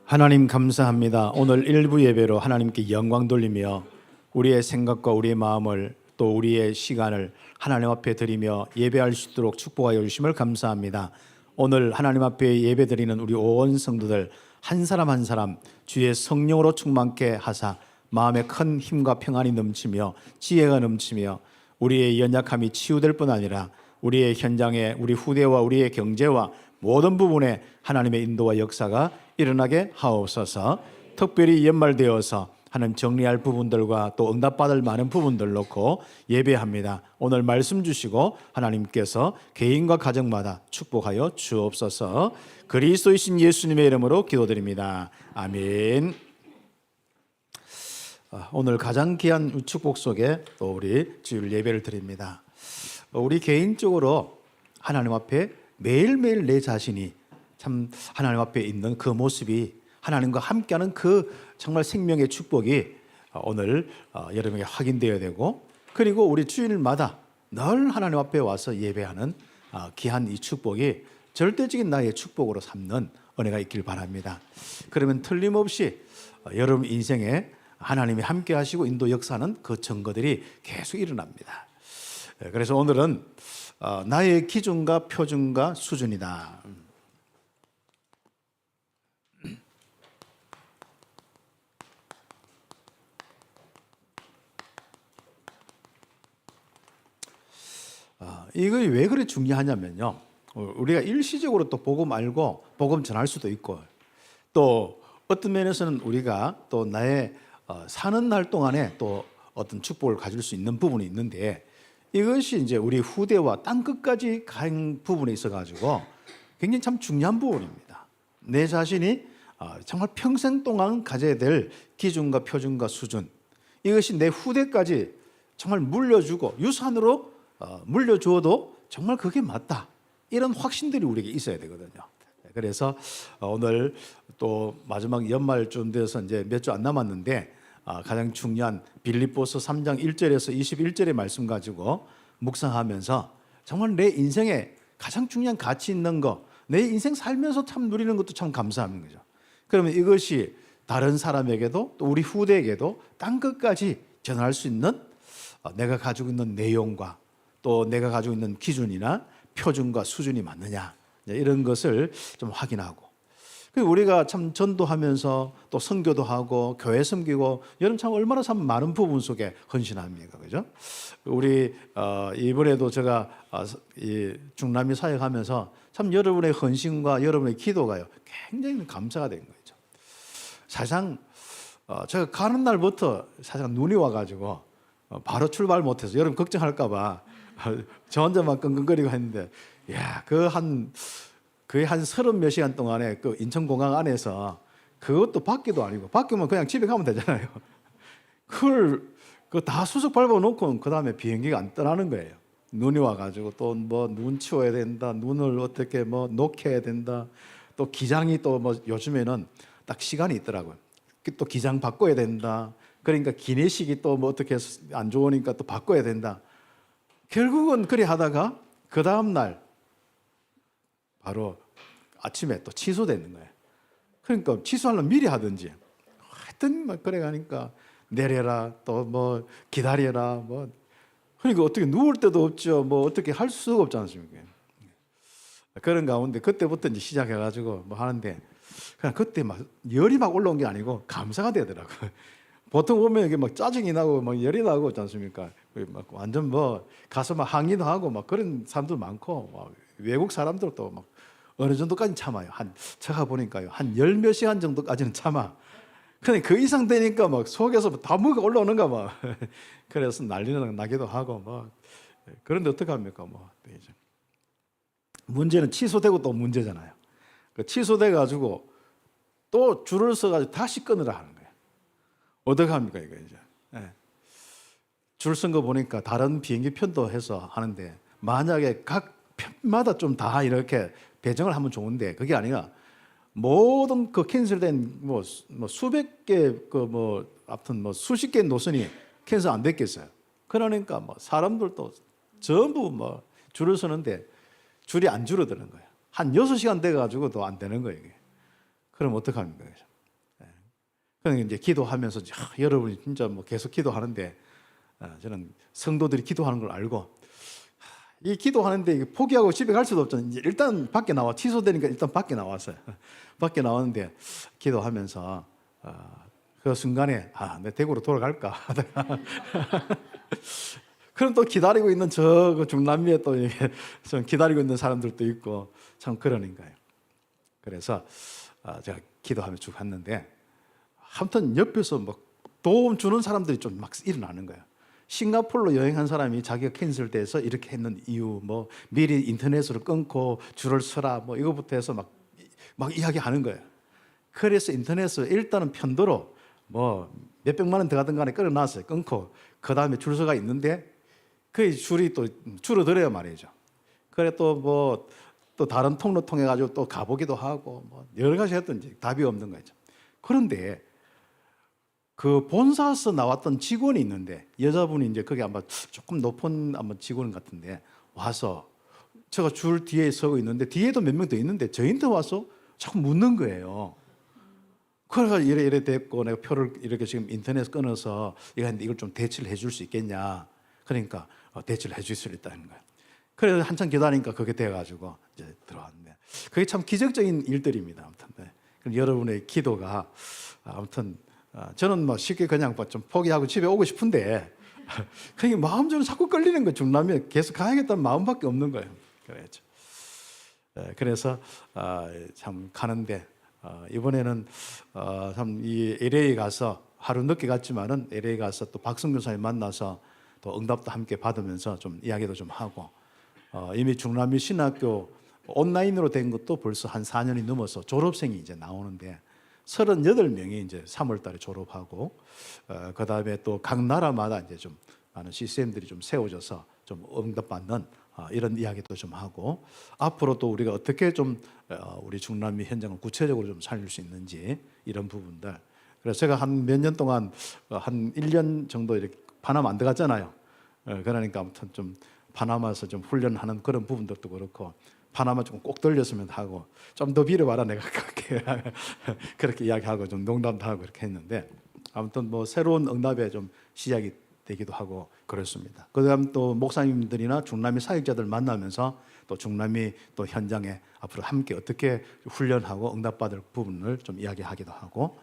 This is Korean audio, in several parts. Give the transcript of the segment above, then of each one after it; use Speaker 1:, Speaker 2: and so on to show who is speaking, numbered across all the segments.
Speaker 1: 하나님 감사합니다. 오늘 일부 예배로 하나님께 영광 돌리며 우리의 생각과 우리의 마음을 또 우리의 시간을 하나님 앞에 드리며 예배할 수 있도록 축복하여 주심을 감사합니다. 오늘 하나님 앞에 예배드리는 우리 온 성도들 한 사람 한 사람 주의 성령으로 충만케 하사 마음에 큰 힘과 평안이 넘치며 지혜가 넘치며 우리의 연약함이 치유될 뿐 아니라 우리의 현장에 우리 후대와 우리의 경제와 모든 부분에 하나님의 인도와 역사가 일어나게 하옵소서. 특별히 연말되어서 하나님 정리할 부분들과 또 응답받을 많은 부분들 놓고 예배합니다. 오늘 말씀 주시고 하나님께서 개인과 가정마다 축복하여 주옵소서. 그리스도이신 예수님의 이름으로 기도드립니다. 아멘. 오늘 가장 귀한 축복 속에 또 우리 주일 예배를 드립니다. 우리 개인적으로 하나님 앞에 매일매일 내 자신이 참 하나님 앞에 있는 그 모습이 하나님과 함께하는 그 정말 생명의 축복이 오늘 여러분에게 확인되어야 되고, 그리고 우리 주일마다 늘 하나님 앞에 와서 예배하는 귀한 이 축복이 절대적인 나의 축복으로 삼는 은혜가 있길 바랍니다. 그러면 틀림없이 여러분 인생에 하나님이 함께 하시고 인도 역사하는 그 증거들이 계속 일어납니다. 그래서 오늘은 나의 기준과 표준과 수준이다. 이거 왜 그리 중요하냐면요, 우리가 일시적으로 또 복음 알고 복음 전할 수도 있고, 또 어떤 면에서는 우리가 또 나의 사는 날 동안에 또 어떤 축복을 가질 수 있는 부분이 있는데, 이것이 이제 우리 후대와 땅 끝까지 간 부분에 있어 가지고 굉장히 참 중요한 부분입니다. 내 자신이 정말 평생 동안 가져야 될 기준과 표준과 수준, 이것이 내 후대까지 정말 물려주고 유산으로 물려주어도 정말 그게 맞다, 이런 확신들이 우리에게 있어야 되거든요. 그래서 오늘 또 마지막 연말쯤 돼서 이제 몇 주 안 남았는데 가장 중요한 빌립보서 3장 1절에서 21절의 말씀 가지고 묵상하면서 정말 내 인생에 가장 중요한 가치 있는 거, 내 인생 살면서 참 누리는 것도 참 감사한 거죠. 그러면 이것이 다른 사람에게도 또 우리 후대에게도 땅 끝까지 전할 수 있는 내가 가지고 있는 내용과 또 내가 가지고 있는 기준이나 표준과 수준이 맞느냐, 이런 것을 좀 확인하고, 그리고 우리가 참 전도하면서 또 선교도 하고 교회 섬기고 여러분 참 얼마나 참 많은 부분 속에 헌신합니까, 그죠? 우리 이번에도 제가 이 중남미 사역하면서 참 여러분의 헌신과 여러분의 기도가요 굉장히 감사가 된 거죠. 사실상 제가 가는 날부터 사실상 눈이 와가지고 바로 출발 못해서 여러분 걱정할까봐 저 혼자만 끙끙거리고 했는데, 야, 거의 한 30몇 시간 동안에 그 인천공항 안에서, 그것도 밖에도 아니고, 밖에면 그냥 집에 가면 되잖아요. 그걸 다 수석 밟아놓고 그 다음에 비행기가 안 떠나는 거예요. 눈이 와가지고 또 뭐 눈 치워야 된다, 눈을 어떻게 뭐 녹여야 된다, 또 기장이 또 뭐 요즘에는 딱 시간이 있더라고요. 또 기장 바꿔야 된다. 그러니까 기내식이 또 뭐 어떻게 안 좋으니까 또 바꿔야 된다. 결국은 그리 하다가 그 다음 날 바로 아침에 또 취소되는 거예요. 그러니까 취소하려면 미리 하든지 하여튼 막 그래 가니까 내려라, 또 뭐 기다려라, 뭐 그러니까 어떻게 누울 데도 없죠. 뭐 어떻게 할 수가 없지 않습니까? 그런 가운데 그때부터 이제 시작해가지고 뭐 하는데, 그냥 그때 막 열이 막 올라온 게 아니고 감사가 되더라고요. 보통 보면 이게 막 짜증이 나고 막 열이 나고 있지 않습니까? 막 완전 뭐 가서 막 항의도 하고 막 그런 사람도 많고, 막 외국 사람들도 막 어느 정도까지 참아요. 제가 보니까요 한 열 몇 시간 정도까지는 참아. 근데 그 이상 되니까 막 속에서 다 뭐가 올라오는가 막 그래서 난리는 나기도 하고 막. 그런데 어떻게 합니까? 뭐 문제는 취소되고 또 문제잖아요. 그 취소돼 가지고 또 줄을 서 가지고 다시 끊으라 하는 거예요. 어떻게 합니까 이거 이제? 줄 쓴 거 보니까 다른 비행기 편도 해서 하는데, 만약에 각 편마다 좀 다 이렇게 배정을 하면 좋은데 그게 아니라 모든 그 캔슬된 뭐 수백 개 아무튼 뭐 수십 개 노선이 캔슬 안 됐겠어요. 그러니까 뭐 사람들도 전부 뭐 줄을 서는데 줄이 안 줄어드는 거예요. 한 6시간 돼 가지고도 안 되는 거예요, 이게. 그럼 어떡합니까? 그냥 이제 기도하면서 여러분이 진짜 뭐 계속 기도하는데 저는 성도들이 기도하는 걸 알고 이 기도하는데 포기하고 집에 갈 수도 없잖아요. 이제 일단 밖에 나와 취소되니까 일단 밖에 나왔어요. 밖에 나왔는데 기도하면서 그 순간에 내 대구로 돌아갈까 하다가 그럼 또 기다리고 있는 저 중남미에 또 좀 기다리고 있는 사람들도 있고 참 그러니까요. 그래서 제가 기도하며 쭉 갔는데 아무튼 옆에서 막 도움 주는 사람들이 좀 막 일어나는 거예요. 싱가포르로 여행한 사람이 자기가 캔슬돼서 이렇게 했는 이유, 뭐 미리 인터넷으로 끊고 줄을 서라, 뭐 이거부터 해서 막 이야기하는 거예요. 그래서 인터넷으로 일단은 편도로 뭐 몇백만 원 들어가든 간에 끊어놨어요. 끊고 그 다음에 줄서가 있는데 그 줄이 또 줄어들어요 말이죠. 그래 또 다른 통로 통해 가지고 또 가보기도 하고 뭐 여러 가지 했던지 답이 없는 거죠. 그런데 그 본사에서 나왔던 직원이 있는데 여자분이 이제 거기 아마 조금 높은 아마 직원 같은데 와서 제가 줄 뒤에 서고 있는데 뒤에도 몇 명 더 있는데 저한테 와서 자꾸 묻는 거예요. 그래서 이래 됐고 내가 표를 이렇게 지금 인터넷 끊어서 이걸 좀 대체를 해줄 수 있겠냐. 그러니까 대체를 해줄 수 있다는 거예요. 그래서 한참 기다리니까 그게 돼가지고 이제 들어왔는데 그게 참 기적적인 일들입니다. 아무튼 여러분의 기도가 아무튼 저는 뭐 쉽게 그냥 좀 포기하고 집에 오고 싶은데 그게 마음적으로 자꾸 끌리는 거 중남미에 계속 가야겠다는 마음밖에 없는 거예요. 그랬죠. 그래서 참 가는데 이번에는 참 이 LA 가서 하루 늦게 갔지만은 LA 가서 또 박성균 사님 만나서 또 응답도 함께 받으면서 좀 이야기도 좀 하고 이미 중남미 신학교 온라인으로 된 것도 벌써 한 4년이 넘어서 졸업생이 이제 나오는데 38명이 이제 3월 달에 졸업하고 그다음에 또 각 나라마다 이제 좀 많은 시스템들이 좀 세워져서 좀 응답받는 이런 이야기도 좀 하고 앞으로 또 우리가 어떻게 좀 우리 중남미 현장을 구체적으로 좀 살릴 수 있는지 이런 부분들. 그래서 제가 한 몇 년 동안 한 1년 정도 이렇게 파나마 안 들어갔잖아요. 그러니까 아무튼 좀 파나마에서 좀 훈련하는 그런 부분들도 그렇고 파나마 좀 꼭 들렸으면 하고 좀 더 빌어봐라 내가 그렇게 이야기하고 좀 농담도 하고 이렇게 했는데 아무튼 뭐 새로운 응답의 좀 시작이 되기도 하고 그렇습니다. 그다음 또 목사님들이나 중남미 사역자들 만나면서 또 중남미 또 현장에 앞으로 함께 어떻게 훈련하고 응답받을 부분을 좀 이야기하기도 하고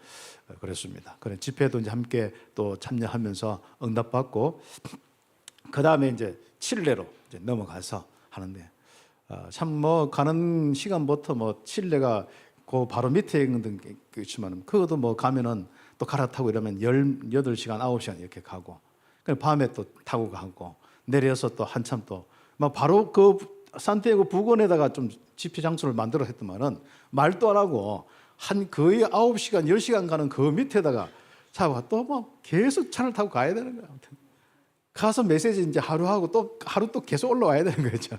Speaker 1: 그렇습니다. 그런 집회도 이제 함께 또 참여하면서 응답받고 그다음에 이제 칠레로 이제 넘어가서 하는데 참 뭐 가는 시간부터 뭐 칠레가 그 바로 밑에 있는 게 있지만 그것도 뭐 가면은 또 갈아타고 이러면 18시간 9시간 이렇게 가고 밤에 또 타고 가고 내려서 또 한참 또 막 바로 그 산티아고 부근에다가 좀 집회 장소를 만들어 했더만은 말도 안 하고 한 거의 9시간 10시간 가는 그 밑에다가 차가 또 뭐 계속 차를 타고 가야 되는 거야. 아무튼 가서 메시지 이제 하루 하고 또 하루 또 계속 올라와야 되는 거죠.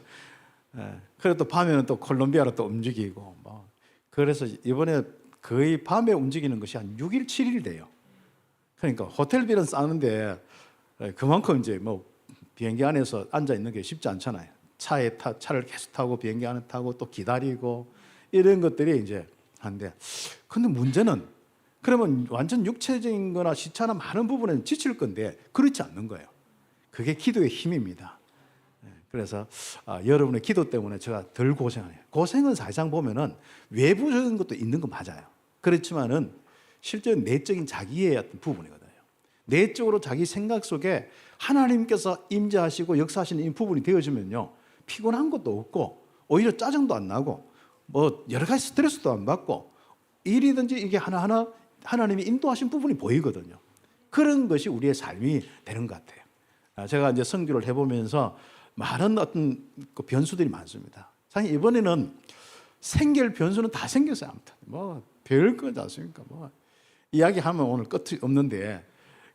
Speaker 1: 그래 또 밤에는 또 콜롬비아로 또 움직이고 뭐 그래서 이번에 거의 밤에 움직이는 것이 한 6일 7일 돼요. 그러니까 호텔비는 싸는데 그만큼 이제 뭐 비행기 안에서 앉아 있는 게 쉽지 않잖아요. 차를 계속 타고 비행기 안에 타고 또 기다리고 이런 것들이 이제 한데 근데 문제는 그러면 완전 육체적인 거나 시차나 많은 부분에는 지칠 건데 그렇지 않는 거예요. 그게 기도의 힘입니다. 그래서 여러분의 기도 때문에 제가 덜 고생해요. 고생은 사실상 보면은 외부적인 것도 있는 거 맞아요. 그렇지만은 실제 내적인 자기의 어떤 부분이거든요. 내적으로 자기 생각 속에 하나님께서 임재하시고 역사하시는 이 부분이 되어지면요 피곤한 것도 없고 오히려 짜증도 안 나고 뭐 여러 가지 스트레스도 안 받고 일이든지 이게 하나하나 하나님이 인도하신 부분이 보이거든요. 그런 것이 우리의 삶이 되는 것 같아요. 제가 이제 선교를 해보면서 많은 어떤 그 변수들이 많습니다. 사실 이번에는 생길 변수는 다 생겼어요. 아무튼 뭐 별거지 않습니까? 뭐 이야기하면 오늘 끝이 없는데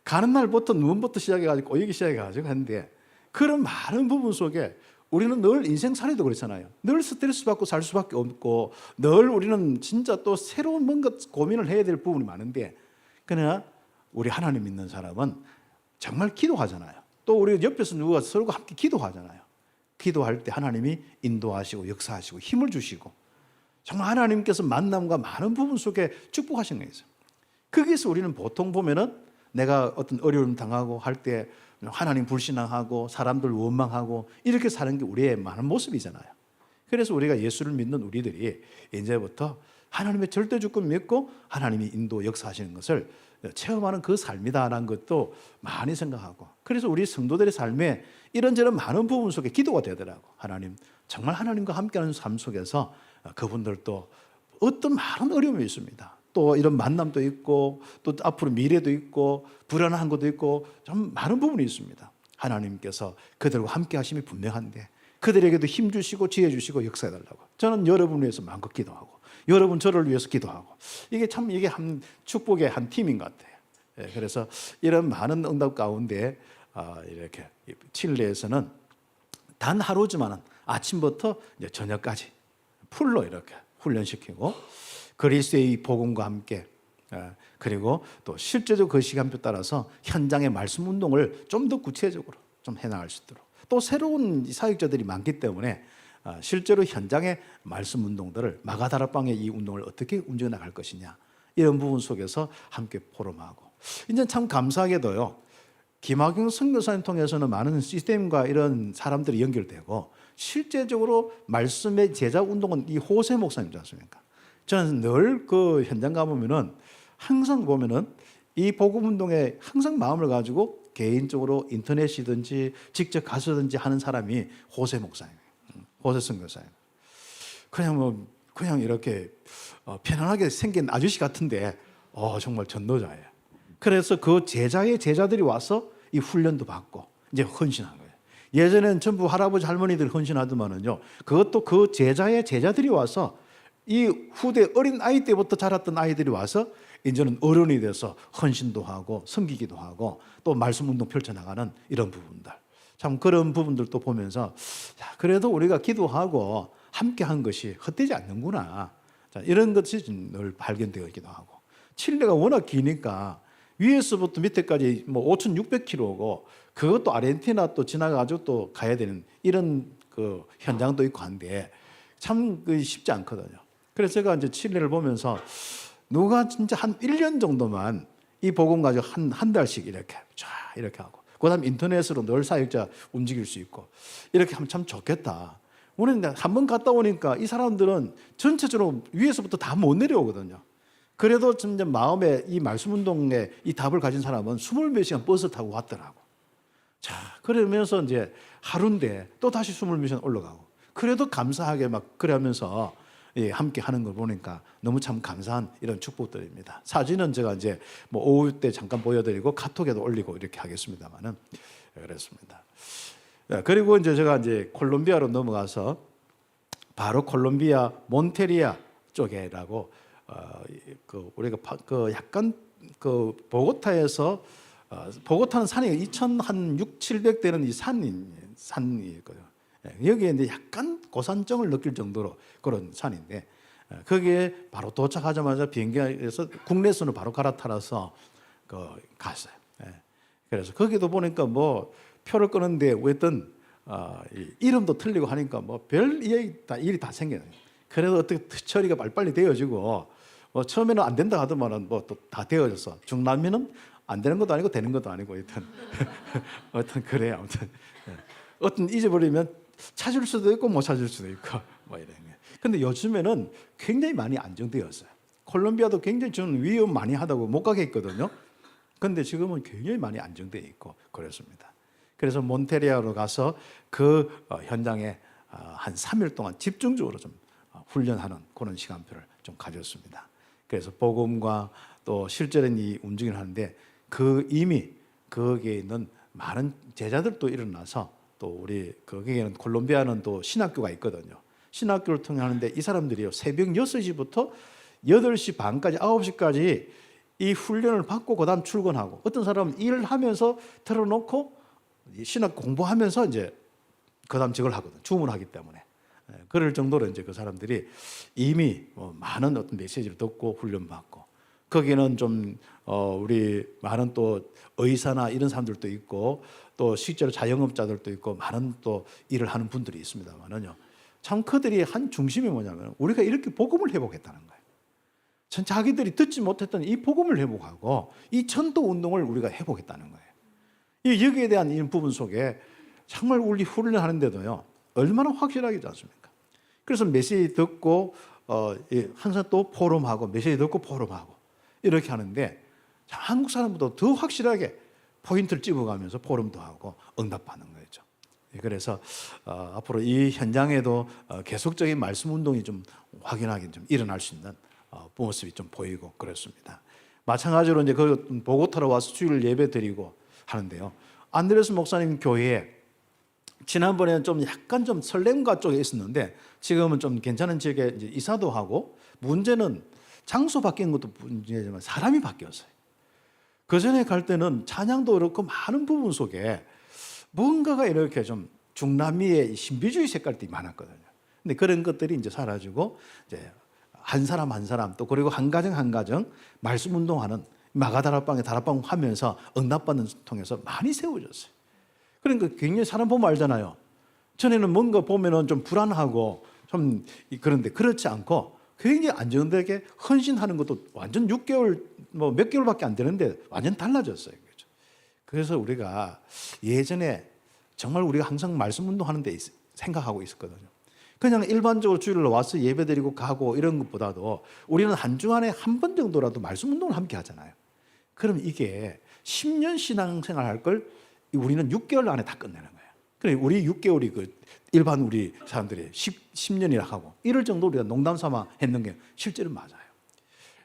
Speaker 1: 가는 날부터 누움부터 시작해가지고 꼬이기 시작해가지고 했는데 그런 많은 부분 속에 우리는 늘 인생살이도 그렇잖아요. 늘 스트레스 받고 살 수밖에 없고 늘 우리는 진짜 또 새로운 뭔가 고민을 해야 될 부분이 많은데 그러나 우리 하나님 믿는 사람은 정말 기도하잖아요. 또 우리 옆에서 누가 서로가 함께 기도하잖아요. 기도할 때 하나님이 인도하시고 역사하시고 힘을 주시고 정말 하나님께서 만남과 많은 부분 속에 축복하시는 게 있어요. 거기서 우리는 보통 보면은 내가 어떤 어려움 당하고 할 때 하나님 불신앙하고 사람들 원망하고 이렇게 사는 게 우리의 많은 모습이잖아요. 그래서 우리가 예수를 믿는 우리들이 이제부터 하나님의 절대 주권 믿고 하나님이 인도 역사하시는 것을 체험하는 그 삶이다라는 것도 많이 생각하고, 그래서 우리 성도들의 삶에 이런저런 많은 부분 속에 기도가 되더라고. 하나님, 정말 하나님과 함께하는 삶 속에서 그분들도 어떤 많은 어려움이 있습니다. 또 이런 만남도 있고 또 앞으로 미래도 있고 불안한 것도 있고 좀 많은 부분이 있습니다. 하나님께서 그들과 함께 하심이 분명한데 그들에게도 힘 주시고 지혜 주시고 역사해 달라고. 저는 여러분을 위해서 마음껏 기도하고 여러분 저를 위해서 기도하고, 이게 참 이게 한 축복의 한 팀인 것 같아요. 그래서 이런 많은 응답 가운데 이렇게 칠레에서는 단 하루지만은 아침부터 이제 저녁까지 풀로 이렇게 훈련시키고 그리스도의 복음과 함께, 그리고 또 실제적으로 그 시간표 따라서 현장의 말씀 운동을 좀 더 구체적으로 좀 해나갈 수 있도록, 또 새로운 사역자들이 많기 때문에 실제로 현장의 말씀 운동들을 마가다락방의 이 운동을 어떻게 움직여 나갈 것이냐, 이런 부분 속에서 함께 포럼하고, 이제 참 감사하게도요 김학용 선교사님 통해서는 많은 시스템과 이런 사람들이 연결되고 실제적으로 말씀의 제자 운동은 이 호세 목사님이지 않습니까? 저는 늘 그 현장 가보면은 항상 보면은 이 복음 운동에 항상 마음을 가지고 개인적으로 인터넷이든지 직접 가서든지 하는 사람이 호세 목사님이에요. 호세 선교사님. 그냥 이렇게 편안하게 생긴 아저씨 같은데 정말 전도자예요. 그래서 그 제자의 제자들이 와서 이 훈련도 받고 이제 헌신한 거예요. 예전엔 전부 할아버지 할머니들이 헌신하더만은요, 그것도 그 제자의 제자들이 와서 이 후대 어린 아이 때부터 자랐던 아이들이 와서 이제는 어른이 돼서 헌신도 하고 섬기기도 하고 또 말씀 운동 펼쳐나가는 이런 부분들, 참 그런 부분들도 보면서 그래도 우리가 기도하고 함께 한 것이 헛되지 않는구나, 이런 것이 늘 발견되기도 하고, 칠레가 워낙 기니까 위에서부터 밑에까지 뭐 5,600km고 그것도 아르헨티나 또 지나가지고 또 가야 되는 이런 그 현장도 있고 한데 참 쉽지 않거든요. 그래서 제가 이제 칠레를 보면서 누가 진짜 한 1년 정도만 이 복음 가지고 한 달씩 이렇게 하고, 그다음 인터넷으로 늘 사역자 움직일 수 있고 이렇게 하면 참 좋겠다. 우리는 한 번 갔다 오니까 이 사람들은 전체적으로 위에서부터 다 못 내려오거든요. 그래도 진짜 마음에 이 말씀 운동에 이 답을 가진 사람은 20몇 시간 버스 타고 왔더라고. 자, 그러면서 이제 하루인데 또 다시 20몇 시간 올라가고, 그래도 감사하게 막 그러면서 함께 하는 걸 보니까 너무 참 감사한 이런 축복들입니다. 사진은 제가 이제 뭐 오후 때 잠깐 보여드리고 카톡에도 올리고 이렇게 하겠습니다만은 그렇습니다. 그리고 이제 제가 이제 콜롬비아로 넘어가서 바로 콜롬비아 몬테리아 쪽에라고 그 우리가 그 약간 그 보고타에서 보고타는 산이 2,600, 700대는 이 산이거든요. 여기에 이제 약간 고산증을 느낄 정도로 그런 산인데 거기에 바로 도착하자마자 비행기에서 국내선으로 바로 갈아타서 갔어요. 그래서 거기도 보니까 뭐 표를 끄는데 어떤 이름도 틀리고 하니까 뭐 별 일이 다 생겨요. 그래도 어떻게 처리가 빨리빨리 되어지고 뭐 처음에는 안 된다 하더만은 뭐 또 다 되어져서 중남미는 안 되는 것도 아니고 되는 것도 아니고 어떤 그래요. 아무튼 어떤 잊어버리면 찾을 수도 있고 못 찾을 수도 있고 뭐 이런 게. 근데 요즘에는 굉장히 많이 안정되었어요. 콜롬비아도 굉장히 저는 위험 많이 하다고 못 가게 했거든요. 근데 지금은 굉장히 많이 안정되어 있고 그렇습니다. 그래서 몬테리아로 가서 그 현장에 한 3일 동안 집중적으로 좀 훈련하는 그런 시간표를 좀 가졌습니다. 그래서 복음과 또 실제는 이 움직임을 하는데 이미 거기에 있는 많은 제자들도 일어나서 또 우리 거기에는 콜롬비아는 또 신학교가 있거든요. 신학교를 통해 하는데 이 사람들이요 새벽 6시부터 8시 반까지 9시까지 이 훈련을 받고 그다음 출근하고, 어떤 사람은 일을 하면서 틀어놓고 신학 공부하면서 이제 그다음 저걸 하거든, 주문하기 때문에. 그럴 정도로 이제 그 사람들이 이미 많은 어떤 메시지를 듣고 훈련받고, 거기는 좀 우리 많은 또 의사나 이런 사람들도 있고 또 실제로 자영업자들도 있고 많은 또 일을 하는 분들이 있습니다만은요, 참 그들이 한 중심이 뭐냐면 우리가 이렇게 복음을 회복했다는 거예요. 전 자기들이 듣지 못했던 이 복음을 회복하고 이 전도 운동을 우리가 회복했다는 거예요. 이 여기에 대한 이 부분 속에 정말 우리 훈련하는데도요 얼마나 확실하게 않습니까? 그래서 메시지 듣고 항상 또 포럼하고 메시지 듣고 포럼하고 이렇게 하는데 한국 사람보다 더 확실하게 포인트를 집어가면서 포럼도 하고 응답하는 거죠. 그래서 앞으로 이 현장에도 계속적인 말씀 운동이 좀 확연하게 좀 일어날 수 있는 모습이 좀 보이고 그렇습니다. 마찬가지로 이제 그 보고타로 와서 주일 예배 드리고 하는데요. 안드레스 목사님 교회에 지난번에는 좀 약간 좀 설렘가 쪽에 있었는데 지금은 좀 괜찮은 지역에 이제 이사도 하고 문제는 장소 바뀐 것도 문제지만 사람이 바뀌었어요. 그 전에 갈 때는 찬양도 그렇고 많은 부분 속에 뭔가가 이렇게 좀 중남미의 신비주의 색깔들이 많았거든요. 근데 그런 것들이 이제 사라지고 이제 한 사람 한 사람 또 그리고 한 가정 한 가정 말씀 운동하는 마가다락방에 다락방 하면서 응답받는 통해서 많이 세워졌어요. 그러니까 굉장히 사람 보면 알잖아요. 전에는 뭔가 보면은 좀 불안하고 좀 그런데 그렇지 않고 굉장히 안정되게 헌신하는 것도 완전 6개월 뭐 몇 개월밖에 안 되는데 완전 달라졌어요. 그렇죠? 그래서 우리가 예전에 정말 우리가 항상 말씀 운동하는 데 생각하고 있었거든요. 그냥 일반적으로 주일로 와서 예배드리고 가고 이런 것보다도 우리는 한 주간에 한 번 정도라도 말씀 운동을 함께 하잖아요. 그럼 이게 10년 신앙생활 할 걸 우리는 6개월 안에 다 끝내는 거예요. 그래 우리 6개월이 그 일반 우리 사람들이 10년이라 하고 이럴 정도 우리가 농담 삼아 했는 게 실제로 맞아요.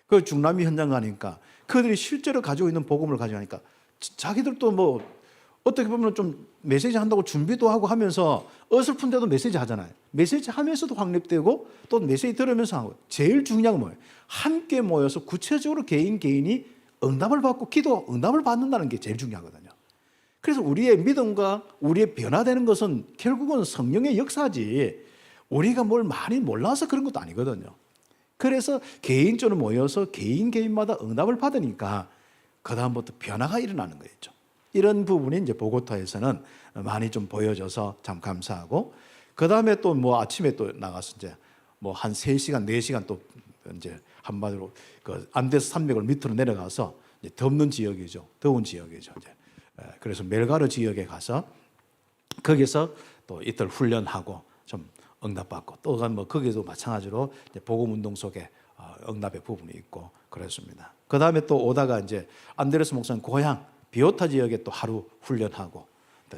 Speaker 1: 그 중남미 현장 가니까 그들이 실제로 가지고 있는 복음을 가져가니까 자기들도 뭐 어떻게 보면 좀 메시지 한다고 준비도 하고 하면서 어설픈데도 메시지 하잖아요. 메시지 하면서도 확립되고 또 메시지 들으면서 하고 제일 중요한 건 뭐예요? 함께 모여서 구체적으로 개인이 응답을 받고 기도 응답을 받는다는 게 제일 중요하거든요. 그래서 우리의 믿음과 우리의 변화되는 것은 결국은 성령의 역사지 우리가 뭘 많이 몰라서 그런 것도 아니거든요. 그래서 개인적으로 모여서 개인마다 응답을 받으니까 그다음부터 변화가 일어나는 거였죠. 이런 부분이 이제 보고타에서는 많이 좀 보여져서 참 감사하고 그다음에 또 뭐 아침에 또 나가서 이제 뭐 한 3시간, 4시간 또 이제 한마디로 그 안데스 산맥을 밑으로 내려가서 이제 덥는 지역이죠. 더운 지역이죠. 이제 그래서 멜가르 지역에 가서 거기서 또 이틀 훈련하고 좀 응답받고 또 뭐 거기도 마찬가지로 이제 복음 운동 속에 응답의 부분이 있고 그랬습니다. 그 다음에 또 오다가 이제 안드레스 목사님 고향 비오타 지역에 또 하루 훈련하고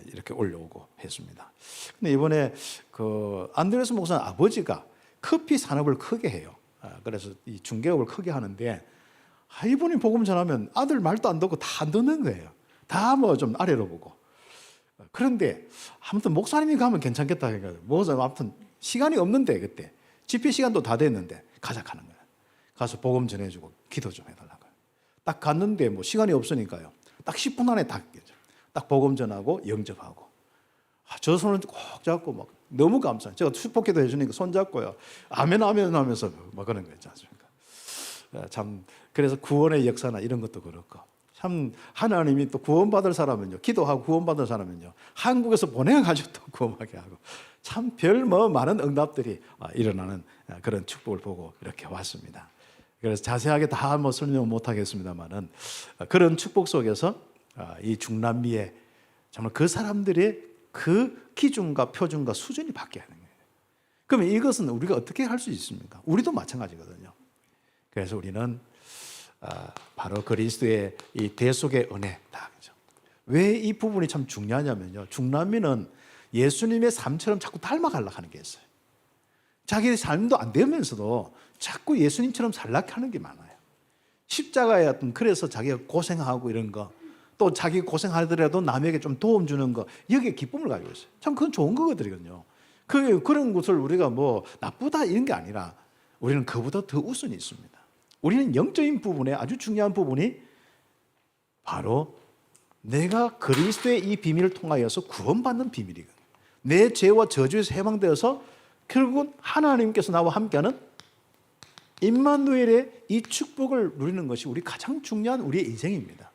Speaker 1: 이렇게 올려오고 했습니다. 근데 이번에 그 안드레스 목사님 아버지가 커피 산업을 크게 해요. 그래서 이 중개업을 크게 하는데 이분이 복음 전하면 아들 말도 안 듣고 다 안 듣는 거예요. 다 뭐 좀 아래로 보고. 그런데 아무튼 목사님이 가면 괜찮겠다 해가지고 목사님 아무튼 시간이 없는데 그때 집회 시간도 다 됐는데 가자 하는 거예요. 가서 복음 전해주고 기도 좀 해달라고. 딱 갔는데 뭐 시간이 없으니까요. 딱 10분 안에 딱 복음 전하고 영접하고. 저 손을 꼭 잡고 막 너무 감사해요. 제가 축복기도 해주니까 손 잡고요. 아멘 아멘 하면서 막 그런 거 있지 않습니까? 참 그래서 구원의 역사나 이런 것도 그렇고 참 하나님이 또 구원받을 사람은요. 기도하고 구원받을 사람은요. 한국에서 보내가지고 또 구원하게 하고 참 별 뭐 많은 응답들이 일어나는 그런 축복을 보고 이렇게 왔습니다. 그래서 자세하게 다 뭐 설명 못 하겠습니다만은 그런 축복 속에서 이 중남미의 정말 그 사람들의 그 기준과 표준과 수준이 바뀌어야 하는 거예요. 그러면 이것은 우리가 어떻게 할 수 있습니까? 우리도 마찬가지거든요. 그래서 우리는 바로 그리스도의 이 대속의 은혜다. 왜 이 부분이 참 중요하냐면요. 중남미는 예수님의 삶처럼 자꾸 닮아가려고 하는 게 있어요. 자기 삶도 안 되면서도 자꾸 예수님처럼 살려고 하는 게 많아요. 십자가에 어떤 그래서 자기가 고생하고 이런 거 또 자기 고생하더라도 남에게 좀 도움 주는 거 여기에 기쁨을 가지고 있어요. 참 그건 좋은 거거든요. 그런 것을 우리가 뭐 나쁘다 이런 게 아니라 우리는 그보다 더 우선이 있습니다. 우리는 영적인 부분에 아주 중요한 부분이 바로 내가 그리스도의 이 비밀을 통하여서 구원받는 비밀이거든요. 내 죄와 저주에서 해방되어서 결국은 하나님께서 나와 함께하는 임마누엘의 이 축복을 누리는 것이 우리 가장 중요한 우리의 인생입니다.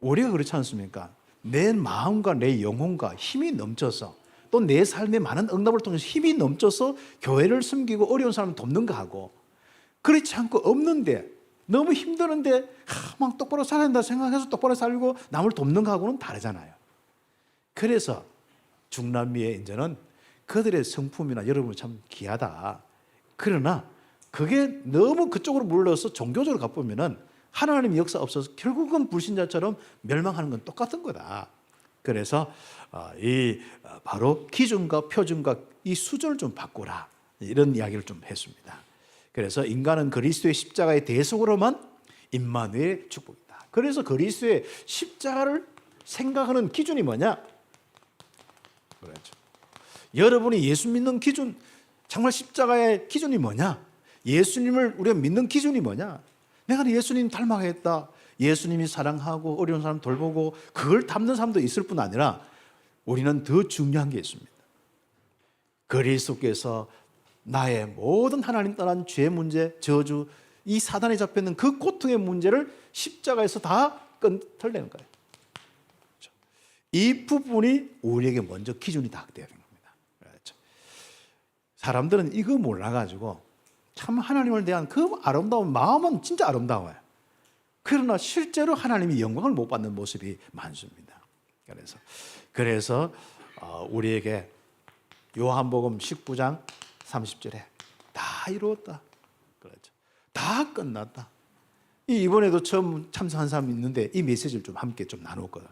Speaker 1: 우리가 그렇지 않습니까? 내 마음과 내 영혼과 힘이 넘쳐서 또 내 삶의 많은 응답을 통해서 힘이 넘쳐서 교회를 섬기고 어려운 사람을 돕는 거 하고 그렇지 않고 없는데 너무 힘드는데 막 똑바로 살아야 된다 생각해서 똑바로 살고 남을 돕는 거하고는 다르잖아요. 그래서 중남미의 이제는 그들의 성품이나 여러분 참 귀하다. 그러나 그게 너무 그쪽으로 물러서 종교적으로 가보면은 하나님의 역사 없어서 결국은 불신자처럼 멸망하는 건 똑같은 거다. 그래서 바로 기준과 표준과 이 수준을 좀 바꾸라, 이런 이야기를 좀 했습니다. 그래서 인간은 그리스도의 십자가의 대속으로만 임마누엘의 축복이다. 그래서 그리스도의 십자가를 생각하는 기준이 뭐냐? 그렇죠. 여러분이 예수 믿는 기준, 정말 십자가의 기준이 뭐냐? 예수님을 우리가 믿는 기준이 뭐냐? 내가 예수님 닮아가겠다. 예수님이 사랑하고 어려운 사람 돌보고 그걸 담는 사람도 있을 뿐 아니라 우리는 더 중요한 게 있습니다. 그리스도께서 나의 모든 하나님 떠난 죄 문제, 저주, 이 사단에 잡혀있는 그 고통의 문제를 십자가에서 다 털내는 거예요. 그렇죠? 이 부분이 우리에게 먼저 기준이 다 되어야 되는 겁니다. 그렇죠? 사람들은 이거 몰라가지고 참 하나님을 대한 그 아름다운 마음은 진짜 아름다워요. 그러나 실제로 하나님이 영광을 못 받는 모습이 많습니다. 그래서 우리에게 요한복음 19장 30절에 다 이루었다. 그렇죠. 다 끝났다. 이번에도 처음 참석한 사람이 있는데 이 메시지를 좀 함께 좀 나눴거든요.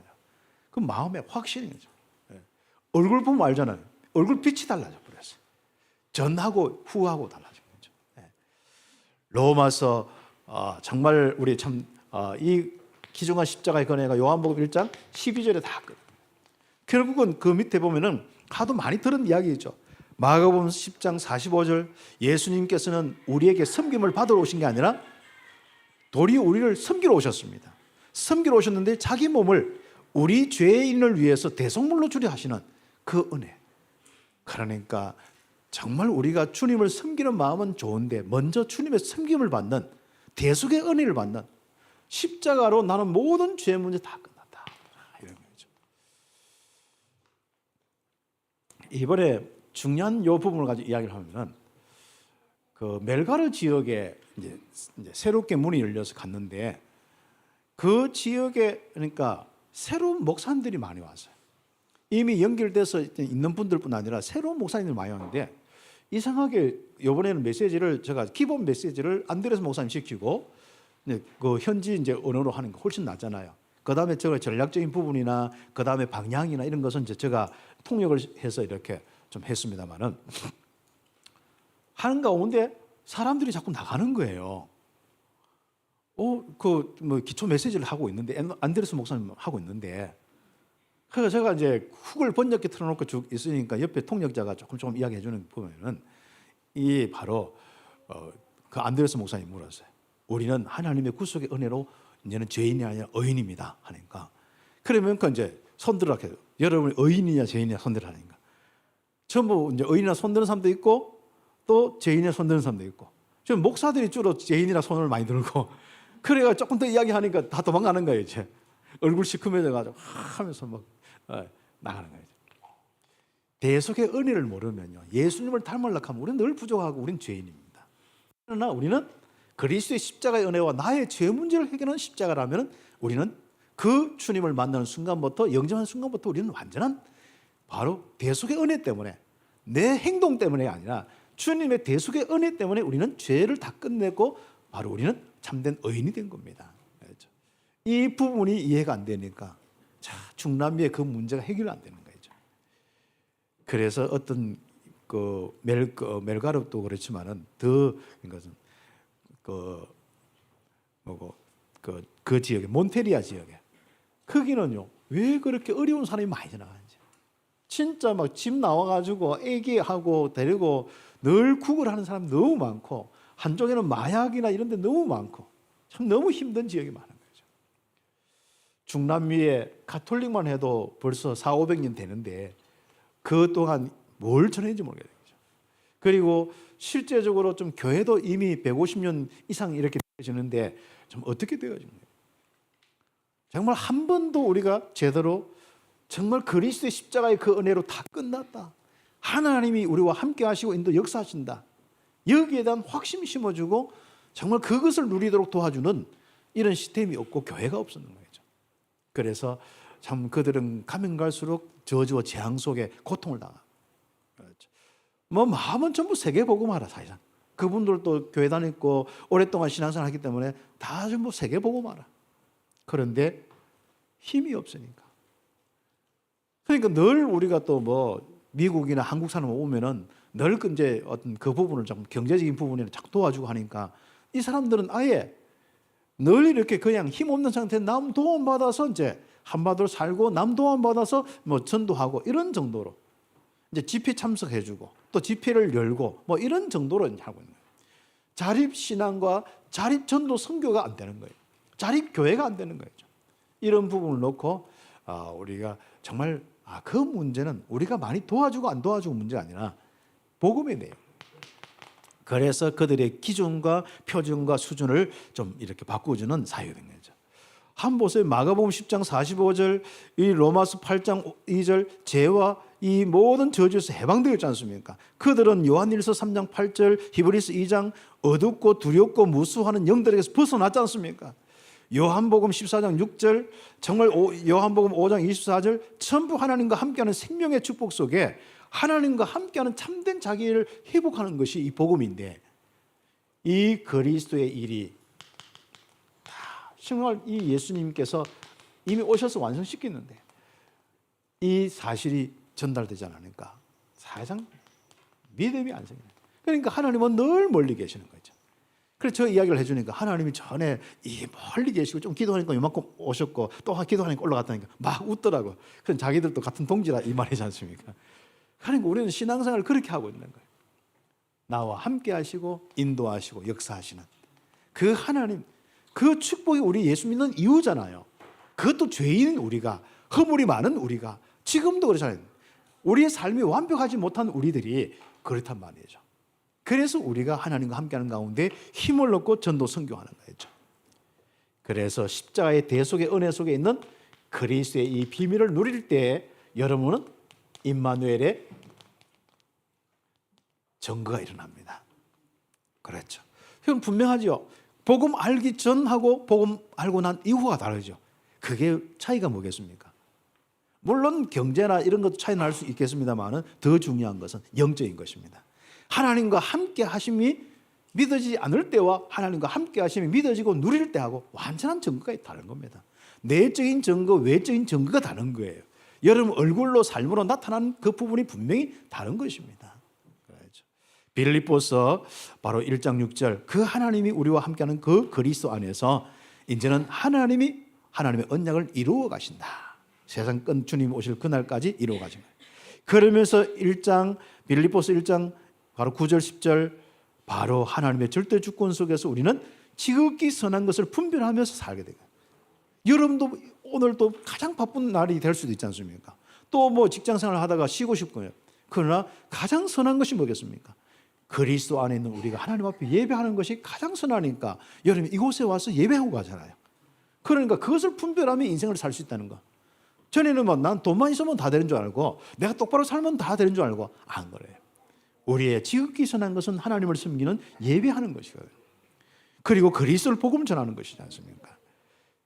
Speaker 1: 그 마음의 확신이죠. 얼굴 보면 알잖아요. 얼굴 빛이 달라져 버렸어요. 전하고 후하고 달라진 거죠. 로마서 정말 우리 참 이 기중한 십자가의 권해가 요한복음 1장 12절에 다 끝. 결국은 그 밑에 보면은 하도 많이 들은 이야기죠. 마가복음 10장 45절, 예수님께서는 우리에게 섬김을 받으러 오신 게 아니라 도리어 우리를 섬기러 오셨습니다. 섬기러 오셨는데 자기 몸을 우리 죄인을 위해서 대속물로 주려 하시는 그 은혜. 그러니까 정말 우리가 주님을 섬기는 마음은 좋은데 먼저 주님의 섬김을 받는, 대속의 은혜를 받는, 십자가로 나는 모든 죄 문제 다 끝났다, 이런 거죠. 이번에 중요한 요 부분을 가지고 이야기를 하면은 그 멜가르 지역에 이제 새롭게 문이 열려서 갔는데 그 지역에 그러니까 새로운 목사님들이 많이 왔어요. 이미 연결돼서 있는 분들뿐 아니라 새로운 목사님들이 많이 왔는데 이상하게 이번에는 메시지를 제가 기본 메시지를 안드레스 목사님 시키고 그 현지 이제 언어로 하는 거 훨씬 낫잖아요. 그 다음에 제가 전략적인 부분이나 그 다음에 방향이나 이런 것은 이제 제가 통역을 해서 이렇게 좀 했습니다만은 하는 가운데 사람들이 자꾸 나가는 거예요. 그 뭐 기초 메시지를 하고 있는데 안드레스 목사님 하고 있는데 그래서 제가 이제 훅을 번역기 틀어놓고 쭉 있으니까 옆에 통역자가 조금 이야기해 주는 보면은 이 바로 그 안드레스 목사님 물었어요. 우리는 하나님의 구속의 은혜로 이제는 죄인이 아니라 의인입니다 하니까 그러면 이제 손들어 해요. 여러분이 의인이냐 죄인이냐 손들어 하니까 전부 이제 의인이나 손드는 사람도 있고 또 죄인이나 손드는 사람도 있고 지금 목사들이 주로 죄인이나 손을 많이 들고 그래가 조금 더 이야기하니까 다 도망가는 거예요. 이제 얼굴 시커매져가지고 하면서 막 나가는 거예요. 대속의 은혜를 모르면요 예수님을 닮으려고 하면 우리는 늘 부족하고 우리는 죄인입니다. 그러나 우리는 그리스도의 십자가의 은혜와 나의 죄 문제를 해결하는 십자가라면 우리는 그 주님을 만나는 순간부터 영접하는 순간부터 우리는 완전한 바로 대속의 은혜 때문에 내 행동 때문에 아니라 주님의 대속의 은혜 때문에 우리는 죄를 다 끝내고 바로 우리는 참된 의인이 된 겁니다. 그렇죠? 이 부분이 이해가 안 되니까 중남미의 그 문제가 해결이 안 되는 거죠. 그래서 어떤 그 멜가르도 그렇지만은 더 이것은 그 지역에 몬테리아 지역에 거기는요 왜 그렇게 어려운 사람이 많이 지나가는지 진짜 막 집 나와가지고 애기하고 데리고 늘 구걸하는 사람 너무 많고 한쪽에는 마약이나 이런 데 너무 많고 참 너무 힘든 지역이 많은 거죠. 중남미에 가톨릭만 해도 벌써 400~500년 되는데 그 동안 뭘 전했는지 모르겠어요. 그리고 실제적으로 좀 교회도 이미 150년 이상 이렇게 되어지는데 좀 어떻게 되어진 거예요? 정말 한 번도 우리가 제대로 정말 그리스도의 십자가의 그 은혜로 다 끝났다. 하나님이 우리와 함께 하시고 인도 역사하신다. 여기에 대한 확신 심어주고 정말 그것을 누리도록 도와주는 이런 시스템이 없고 교회가 없었는 거죠. 그래서 참 그들은 가면 갈수록 저주와 재앙 속에 고통을 당하고, 그렇죠. 뭐 마음은 전부 세계복음하라. 사실상 그분들도 교회 다녔고 오랫동안 신앙생활 하기 때문에 다 전부 세계복음하라. 그런데 힘이 없으니까. 그러니까 늘 우리가 또 뭐 미국이나 한국 사람 오면은 늘 이제 어떤 그 부분을 좀 경제적인 부분을 자꾸 도와주고 하니까 이 사람들은 아예 늘 이렇게 그냥 힘 없는 상태에 남 도움 받아서 이제 한바다로 살고 남 도움 받아서 뭐 전도하고 이런 정도로 이제 집회 참석해주고 또 집회를 열고 뭐 이런 정도로 이제 하고 있는 거예요. 자립 신앙과 자립 전도 선교가 안 되는 거예요. 자립 교회가 안 되는 거예요. 이런 부분을 놓고 우리가 정말 그 문제는 우리가 많이 도와주고 안 도와주고 문제가 아니라 복음의 내용. 그래서 그들의 기준과 표준과 수준을 좀 이렇게 바꾸어주는 사역이 된 거죠. 한번 보세요. 마가복음 10장 45절, 이 로마서 8장 2절, 죄와 이 모든 저주에서 해방되어 있지 않습니까? 그들은 요한일서 3장 8절, 히브리서 2장 어둡고 두렵고 무수하는 영들에게서 벗어났지 않습니까? 요한복음 14장 6절, 정말 요한복음 5장 24절, 전부 하나님과 함께하는 생명의 축복 속에 하나님과 함께하는 참된 자기를 회복하는 것이 이 복음인데, 이 그리스도의 일이 정말 이 예수님께서 이미 오셔서 완성시켰는데 이 사실이 전달되지 않으니까 사실상 믿음이 안 생겨요. 그러니까 하나님은 늘 멀리 계시는 거죠. 그래서 저 이야기를 해주니까 하나님이 전에 이 멀리 계시고 좀 기도하니까 이만큼 오셨고 또 기도하니까 올라갔다니까 막 웃더라고. 그럼 자기들도 같은 동지라 이 말이지 않습니까? 그러니까 우리는 신앙생활을 그렇게 하고 있는 거예요. 나와 함께 하시고 인도하시고 역사하시는 그 하나님, 그 축복이 우리 예수 믿는 이유잖아요. 그것도 죄인인 우리가, 허물이 많은 우리가, 지금도 그렇잖아요. 우리의 삶이 완벽하지 못한 우리들이 그렇단 말이죠. 그래서 우리가 하나님과 함께하는 가운데 힘을 얻고 전도 선교하는 거죠. 그래서 십자가의 대속의 은혜 속에 있는 그리스도의 이 비밀을 누릴 때 여러분은 임마누엘의 증거가 일어납니다. 그렇죠. 그럼 분명하죠. 복음 알기 전하고 복음 알고 난 이후가 다르죠. 그게 차이가 뭐겠습니까? 물론 경제나 이런 것도 차이 날 수 있겠습니다만 더 중요한 것은 영적인 것입니다. 하나님과 함께 하심이 믿어지지 않을 때와 하나님과 함께 하심이 믿어지고 누릴 때하고 완전한 증거가 다른 겁니다. 내적인 증거, 외적인 증거가 다른 거예요. 여러분 얼굴로 삶으로 나타나는 그 부분이 분명히 다른 것입니다. 빌립보서 바로 1장 6절, 그 하나님이 우리와 함께하는 그 그리스도 안에서 이제는 하나님이 하나님의 언약을 이루어 가신다. 세상 끝 주님 오실 그날까지 이루어 가신 거예요. 그러면서 빌립보서 1장 바로 9절 10절, 바로 하나님의 절대 주권 속에서 우리는 지극히 선한 것을 분별하면서 살게 되고, 여러분도 오늘 또 가장 바쁜 날이 될 수도 있지 않습니까? 또 뭐 직장생활 하다가 쉬고 싶고요. 그러나 가장 선한 것이 뭐겠습니까? 그리스도 안에 있는 우리가 하나님 앞에 예배하는 것이 가장 선하니까 여러분 이곳에 와서 예배하고 가잖아요. 그러니까 그것을 분별하면 인생을 살 수 있다는 거. 전에는 뭐 난 돈만 있으면 다 되는 줄 알고 내가 똑바로 살면 다 되는 줄 알고 안 그래요. 우리의 지극히 선한 것은 하나님을 섬기는 예배하는 것이거든요. 그리고 그리스도를 복음 전하는 것이지 않습니까?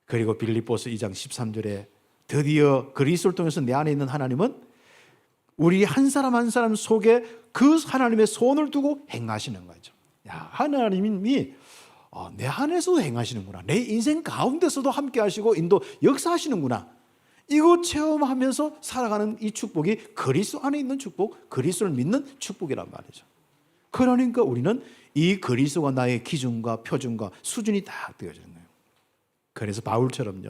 Speaker 1: 그리고 빌립보서 2장 13절에 드디어 그리스도를 통해서 내 안에 있는 하나님은 우리 한 사람 한 사람 속에 그 하나님의 손을 두고 행하시는 거죠. 야, 하나님이 내 안에서도 행하시는구나. 내 인생 가운데서도 함께 하시고 인도 역사하시는구나. 이거 체험하면서 살아가는 이 축복이 그리스도 안에 있는 축복, 그리스도를 믿는 축복이란 말이죠. 그러니까 우리는 이 그리스도가 나의 기준과 표준과 수준이 다 되어지는 거예요. 그래서 바울처럼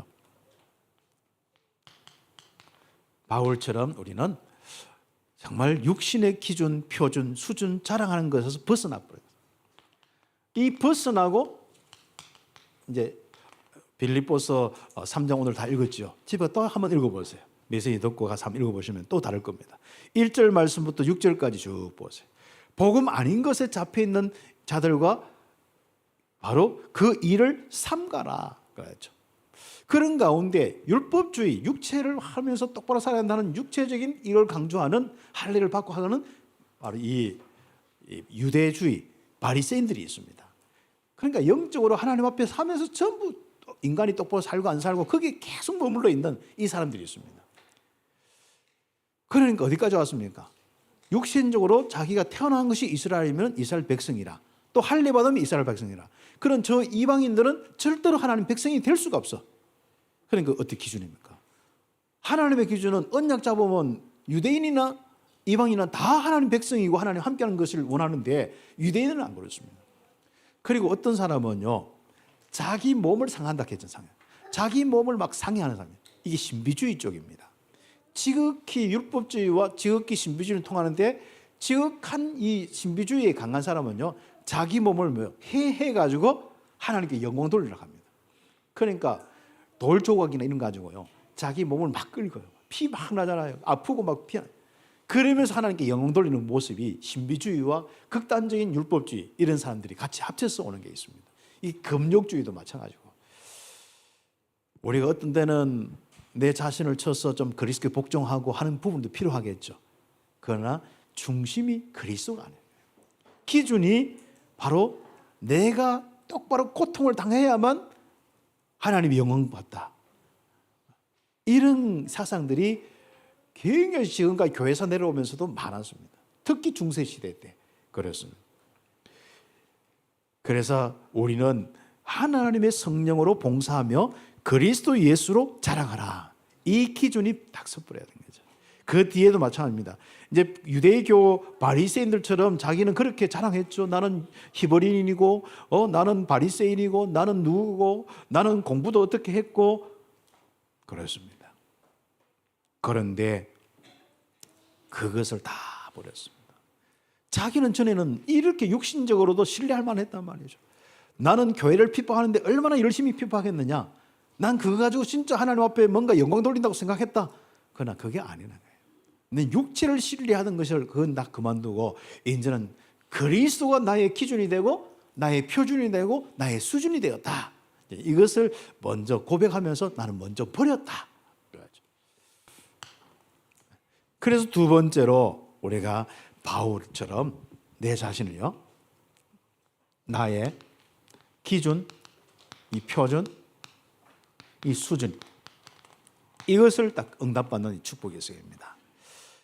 Speaker 1: 우리는 정말 육신의 기준, 표준, 수준 자랑하는 것에서 벗어나 버려요. 이 벗어나고 이제 빌립보서 3장 오늘 다 읽었죠. 집에 또 한번 읽어보세요. 메시지 듣고 가서 한번 읽어보시면 또 다를 겁니다. 1절 말씀부터 6절까지 쭉 보세요. 복음 아닌 것에 잡혀있는 자들과 바로 그 일을 삼가라 그랬죠. 그런 가운데 율법주의, 육체를 하면서 똑바로 살아야 한다는 육체적인 이걸 강조하는 할례를 받고 하는 바로 이 유대주의 바리새인들이 있습니다. 그러니까 영적으로 하나님 앞에 사면서 전부 인간이 똑바로 살고 안 살고 거기에 계속 머물러 있는 이 사람들이 있습니다. 그러니까 어디까지 왔습니까? 육신적으로 자기가 태어난 것이 이스라엘이면 이스라엘 백성이라, 또 할례 받으면 이스라엘 백성이라, 그런 저 이방인들은 절대로 하나님 백성이 될 수가 없어. 그러니까 어떻게 기준입니까? 하나님의 기준은 언약 잡으면 유대인이나 이방인은 다 하나님 백성이고 하나님 함께하는 것을 원하는데 유대인은 안 그렇습니다. 그리고 어떤 사람은요, 자기 몸을 상한다 했잖아요. 자기 몸을 막 상해하는 사람이에요. 이게 신비주의 쪽입니다. 지극히 율법주의와 지극히 신비주의를 통하는데, 지극한 이 신비주의에 강한 사람은요, 자기 몸을 해가지고 하나님께 영광 돌리려고 합니다. 그러니까 돌 조각이나 이런 거 가지고요, 자기 몸을 막 긁어요. 피 막 나잖아요. 아프고 막 피. 그러면서 하나님께 영광 돌리는 모습이 신비주의와 극단적인 율법주의, 이런 사람들이 같이 합쳐서 오는 게 있습니다. 이 금욕주의도 마찬가지고, 우리가 어떤 때는 내 자신을 쳐서 좀 그리스도에 복종하고 하는 부분도 필요하겠죠. 그러나 중심이 그리스도가 아니에요. 기준이 바로 내가 똑바로 고통을 당해야만 하나님이 영광 받다, 이런 사상들이 굉장히 지금까지 교회에서 내려오면서도 많았습니다. 특히 중세시대 때 그랬습니다. 그래서 우리는 하나님의 성령으로 봉사하며 그리스도 예수로 자랑하라, 이 기준이 딱 섣불어야 되는 거죠. 그 뒤에도 마찬가지입니다. 이제 유대교 바리새인들처럼 자기는 그렇게 자랑했죠. 나는 히브리인이고, 나는 바리새인이고, 나는 누구고, 나는 공부도 어떻게 했고, 그렇습니다. 그런데 그것을 다 버렸습니다. 자기는 전에는 이렇게 육신적으로도 신뢰할 만했단 말이죠. 나는 교회를 핍박하는데 얼마나 열심히 핍박했느냐, 난 그거 가지고 진짜 하나님 앞에 뭔가 영광 돌린다고 생각했다. 그러나 그게 아니라는 거예요. 내 육체를 신뢰하던 것을 그건 다 그만두고 이제는 그리스도가 나의 기준이 되고 나의 표준이 되고 나의 수준이 되었다, 이것을 먼저 고백하면서 나는 먼저 버렸다. 그래서 두 번째로 우리가 바울처럼 내 자신을요, 나의 기준, 이 표준, 이 수준, 이것을 딱 응답받는 축복의 성입니다.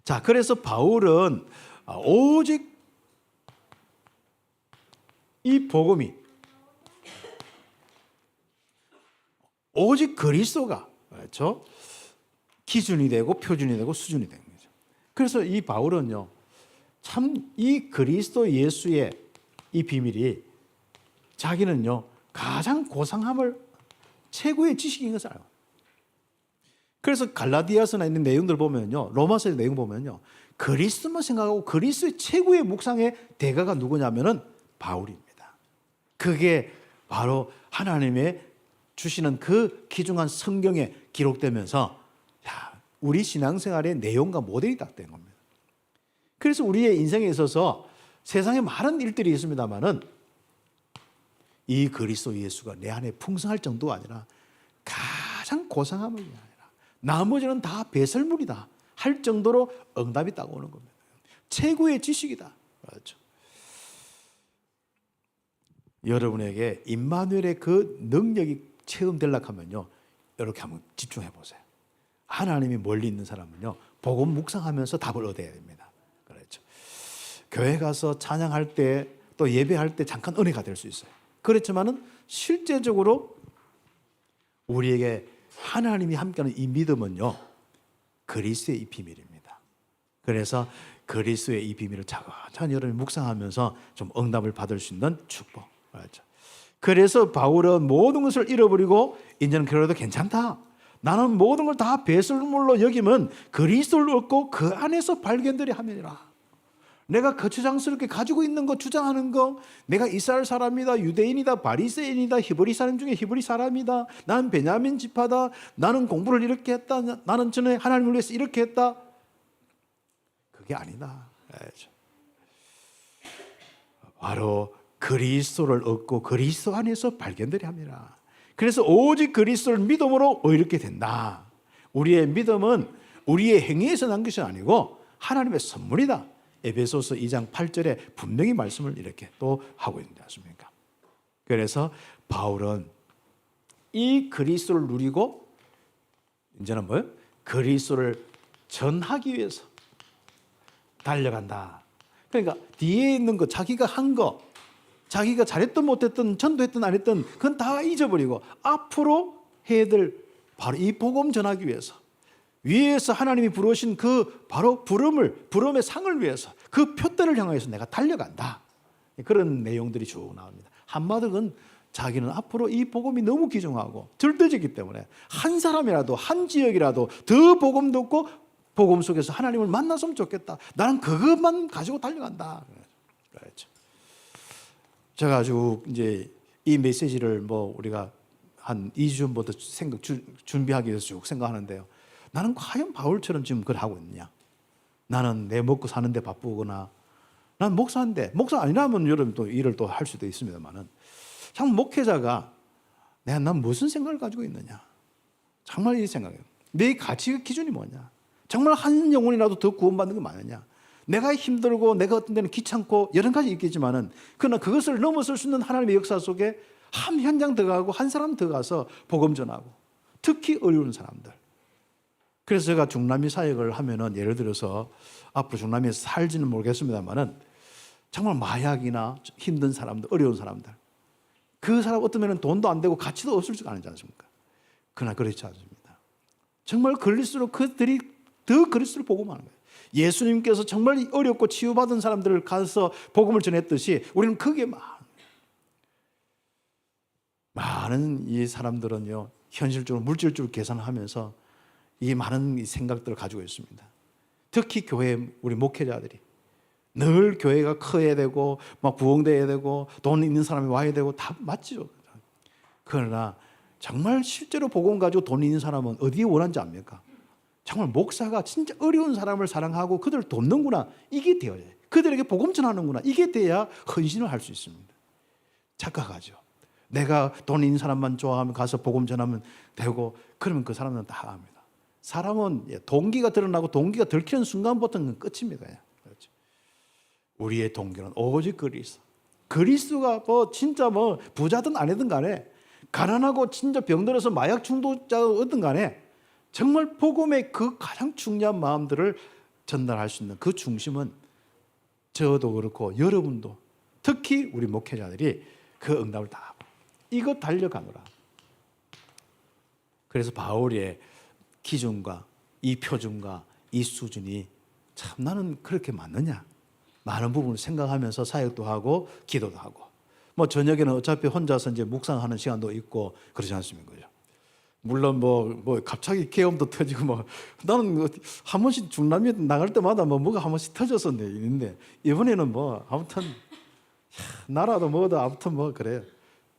Speaker 1: 자, 그래서 바울은 오직 이 복음이, 오직 그리스도가, 그렇죠, 기준이 되고 표준이 되고 수준이 되는 거죠. 그래서 이 바울은요, 참 이 그리스도 예수의 이 비밀이, 자기는요 가장 고상함을, 최고의 지식인 것을 알고, 그래서 갈라디아서나 있는 내용들 보면요, 로마서의 내용 보면요, 그리스도만 생각하고 그리스도의 최고의 묵상의 대가가 누구냐면은 바울입니다. 그게 바로 하나님의 주시는 그 귀중한 성경에 기록되면서 우리 신앙생활의 내용과 모델이 딱 된 겁니다. 그래서 우리의 인생에 있어서 세상에 많은 일들이 있습니다만은 이 그리스도 예수가 내 안에 풍성할 정도가 아니라 가장 고상함이 아니라 나머지는 다 배설물이다 할 정도로 응답이 딱 오는 겁니다. 최고의 지식이다. 그렇죠. 여러분에게 임마누엘의 그 능력이 체험되려고 하면요, 이렇게 한번 집중해 보세요. 하나님이 멀리 있는 사람은요, 복음 묵상하면서 답을 얻어야 됩니다. 그렇죠. 교회 가서 찬양할 때, 또 예배할 때 잠깐 은혜가 될 수 있어요. 그렇지만은 실제적으로 우리에게 하나님이 함께하는 이 믿음은요, 그리스도의 이 비밀입니다. 그래서 그리스도의 이 비밀을 차근차근히 여러분이 묵상하면서 좀 응답을 받을 수 있는 축복. 그렇죠. 그래서 바울은 모든 것을 잃어버리고 이제는 그래도 괜찮다, 나는 모든 걸 다 배설물로 여기면 그리스도를 얻고 그 안에서 발견들이 하면이라. 내가 거추장스럽게 가지고 있는 거, 주장하는 거, 내가 이스라엘 사람이다, 유대인이다, 바리새인이다, 히브리 사람 중에 히브리 사람이다, 나는 베냐민 지파다, 나는 공부를 이렇게 했다, 나는 전에 하나님을 위해서 이렇게 했다, 그게 아니다. 바로 그리스도를 얻고 그리스도 안에서 발견들이 합니다. 그래서 오직 그리스도를 믿음으로 이렇게 된다. 우리의 믿음은 우리의 행위에서 난 것이 아니고 하나님의 선물이다. 에베소서 2장 8절에 분명히 말씀을 이렇게 또 하고 있지 않습니까? 그래서 바울은 이 그리스도를 누리고 이제는 뭐예요? 그리스도를 전하기 위해서 달려간다. 그러니까 뒤에 있는 거, 자기가 한 거, 자기가 잘했든 못했든 전도했든 안 했든 그건 다 잊어버리고 앞으로 해야 될 바로 이 복음 전하기 위해서, 위에서 하나님이 부르신 그 바로 부름의 상을 위해서, 그 표대를 향해서 내가 달려간다. 그런 내용들이 쭉 나옵니다. 한마디는 자기는 앞으로 이 복음이 너무 귀중하고 절대적이기 때문에 한 사람이라도, 한 지역이라도 더 복음 듣고 복음 속에서 하나님을 만났으면 좋겠다. 나는 그것만 가지고 달려간다. 그렇죠. 제가 아주 이제 이 메시지를 뭐 우리가 한 2주 전부터 준비하기 위해서 쭉 생각하는데요. 나는 과연 바울처럼 지금 그걸 하고 있느냐? 나는 내 먹고 사는데 바쁘거나, 난 목사인데, 목사 아니라면 여러분 또 일을 또 할 수도 있습니다만은, 참 목회자가 난 무슨 생각을 가지고 있느냐? 정말 이 생각이에요. 내 가치 기준이 뭐냐? 정말 한 영혼이라도 더 구원받는 게 맞느냐? 내가 힘들고 내가 어떤 데는 귀찮고 여러 가지 있겠지만은, 그러나 그것을 넘어설 수 있는 하나님의 역사 속에 한 현장 들어가고 한 사람 들어가서 복음 전하고, 특히 어려운 사람들. 그래서 제가 중남미 사역을 하면은, 예를 들어서 앞으로 중남미에서 살지는 모르겠습니다만은, 정말 마약이나 힘든 사람들, 어려운 사람들, 그 사람 어떤 면은 돈도 안 되고 가치도 없을 줄 아지 않습니까? 그러나 그렇지 않습니다. 정말 그리스도로 그들이 더 그리스도를 복음하는 거예요. 예수님께서 정말 어렵고 치유받은 사람들을 가서 복음을 전했듯이 우리는 그게 많은 이 사람들은요, 현실적으로 물질적으로 계산하면서 이 많은 생각들을 가지고 있습니다. 특히 교회 우리 목회자들이 늘 교회가 커야 되고 막 부흥돼야 되고 돈 있는 사람이 와야 되고 다 맞죠. 그러나 정말 실제로 복음 가지고 돈 있는 사람은 어디에 원한지 압니까? 정말 목사가 진짜 어려운 사람을 사랑하고 그들을 돕는구나, 이게 되어야 돼. 그들에게 복음 전하는구나, 이게 돼야 헌신을 할 수 있습니다. 착각하죠. 내가 돈 있는 사람만 좋아하면 가서 복음 전하면 되고, 그러면 그 사람은 다 합니다. 사람은 동기가 드러나고 동기가 들키는 순간부터는 끝입니다. 그렇죠. 우리의 동기는 오직 그리스도. 그리스도가 뭐 진짜 뭐 부자든 아니든 간에, 가난하고 진짜 병들어서 마약 중독자든 간에, 정말 복음의 그 가장 중요한 마음들을 전달할 수 있는 그 중심은 저도 그렇고 여러분도, 특히 우리 목회자들이 그 응답을 다 하고 이거 달려가노라. 그래서 바울의 기준과 이 표준과 이 수준이 참 나는 그렇게 맞느냐, 많은 부분을 생각하면서 사역도 하고 기도도 하고, 뭐 저녁에는 어차피 혼자서 이제 묵상하는 시간도 있고 그러지 않습니까? 물론 뭐 갑자기 계엄도 터지고 뭐, 나는 한 번씩 중남미 나갈 때마다 뭐가 한 번씩 터졌었는데, 이번에는 뭐 아무튼 나라도 뭐도 아무튼 뭐 그래요.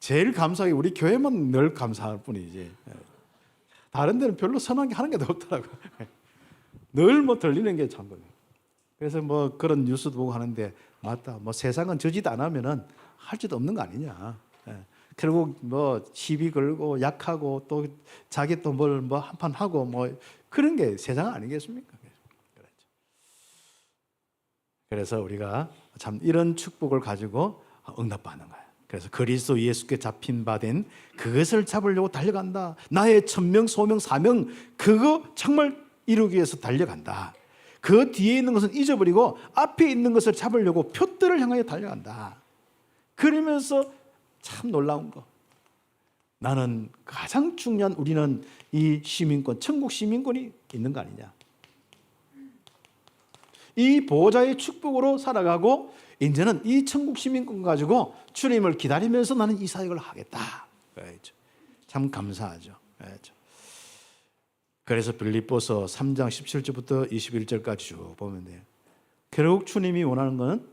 Speaker 1: 제일 감사하게 우리 교회만 늘 감사할 뿐이지, 다른 데는 별로 선한 게 하는 게 없더라고요. 늘 뭐 들리는 게 참. 그래서 뭐 그런 뉴스도 보고 하는데, 맞다, 뭐 세상은 저짓 안 하면은 할 짓 없는 거 아니냐. 결국 뭐 시비 걸고 약하고 또 자기 또 뭘 뭐 한판 하고 뭐 그런 게 세상 아니겠습니까? 그래서 우리가 참 이런 축복을 가지고 응답받는 거예요. 그래서 그리스도 예수께 잡힌 바 된 그것을 잡으려고 달려간다. 나의 천명, 소명, 사명, 그거 정말 이루기 위해서 달려간다. 그 뒤에 있는 것은 잊어버리고 앞에 있는 것을 잡으려고 표대를 향하여 달려간다. 그러면서 참 놀라운 거, 나는 가장 중요한, 우리는 이 시민권, 천국 시민권이 있는 거 아니냐. 이 보호자의 축복으로 살아가고 이제는 이 천국 시민권 가지고 주님을 기다리면서 나는 이 사역을 하겠다. 참 감사하죠. 그래서 빌립보서 3장 17절부터 21절까지 쭉 보면 돼요. 결국 주님이 원하는 것은